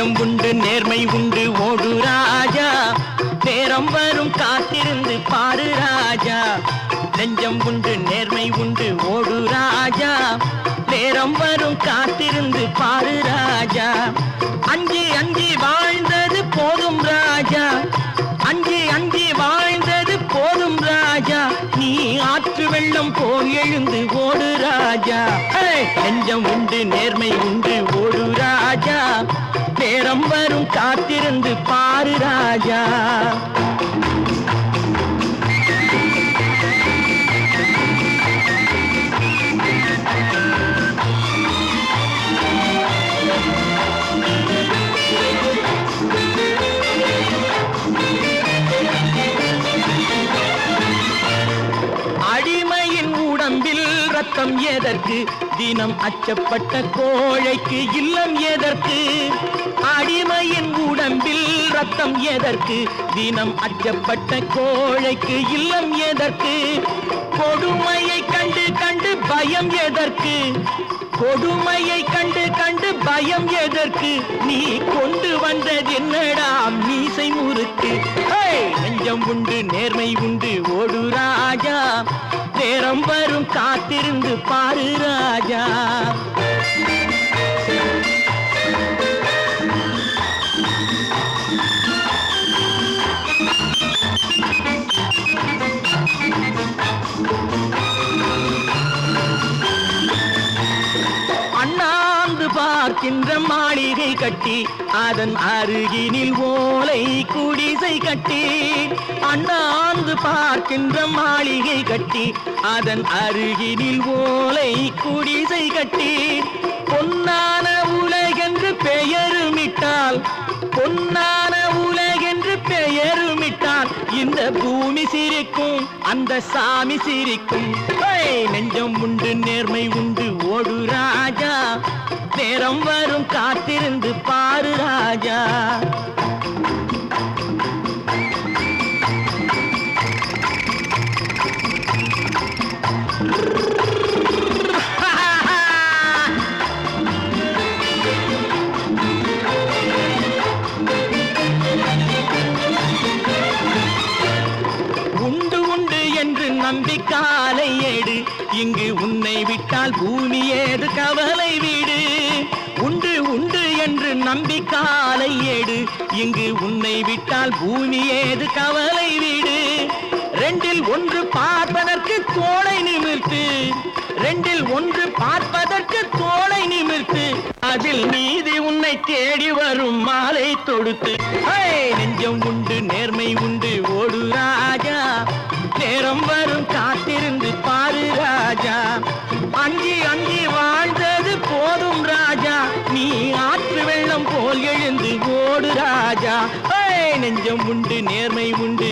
நெஞ்சம் உண்டு நேர்மை உண்டு ஓடு ராஜா, நேரம் வரும் காத்திருந்து பாரு ராஜா. நெஞ்சம் உண்டு நேர்மை உண்டு ஓடு ராஜா, நேரம் வரும் காத்திருந்து பாரு ராஜா. அஞ்சி அஞ்சி வாழ்ந்தது போதும் ராஜா, அஞ்சி அஞ்சி வாழ்ந்தது போதும் ராஜா. நீ ஆற்று வெள்ளம் போல் எழுந்து ஓடு ராஜா. நெஞ்சம் உண்டு நேர்மை உண்டு ஓடு ராஜா, நேரம் வரும் காத்திருந்து பாரு ராஜா. அடிமையின் உடம்பில் ரத்தம் எதற்கு, தினம் அச்சப்பட்ட கோழைக்கு இல்லம் எதற்கு. அடிமையின் உடம்பில் ரத்தம் எதற்கு, தினம் அச்சப்பட்ட கோழைக்கு இல்லம் எதற்கு. கொடுமையை கண்டு கண்டு பயம் எதற்கு, கொடுமையை கண்டு கண்டு பயம் எதற்கு. நீ கொண்டு வந்தது என்னடா மீசை முறுக்கு. நெஞ்சம் உண்டு நேர்மை உண்டு ஓடு ராஜா, நேரம் வரும் காத்திருந்து பாரு ராஜா. அண்ணாந்து பார்க்கின்ற மாளிகை கட்டி, அதன் அருகினில் ஓலை குடிசை கட்டி. அண்ணாந்து பார்க்கின்ற மாளிகை கட்டி, அதன் அருகினில் ஓலை குடிசை கட்டி. பொன்னான உலகென்று பெயருமிட்டால், பொன்னான உலகென்று பெயருமிட்டால் இந்த பூமி சிரிக்கும், அந்த சாமி சிரிக்கும். நெஞ்சம் உண்டு நேர்மை உண்டு ஓடு ராஜா, நேரம் வரும் காத்திருந்து பாரு ராஜா. உண்டு உண்டு என்று நம்பி காலை ஏடு, இங்கு உன்னை விட்டால் பூமி ஏது கவலை வீடு. உண்டு உண்டு என்று நம்பி காலை ஏடு, இங்கு உன்னை விட்டால் பூமி ஏது கவலை வீடு. ரெண்டில் ஒன்று பார்ப்பதற்கு தோளை நிமிர்த்து, ரெண்டில் ஒன்று பார்ப்பதற்கு தோளை நிமிர்த்து. அதில் நீதி உன்னை தேடி வரும் மாலை தொடுத்து. நெஞ்சம் உண்டு நேர்மை உண்டு ஓடு ராஜா, நேரம் வரும் காத்திருந்து பாரு ராஜா. அஞ்சி அஞ்சி வாழ்ந்தது போதும் ராஜா, நீ ஆற்று வெள்ளம் போல் எழுந்து ஓடு ராஜா. நெஞ்சம் உண்டு நேர்மை உண்டு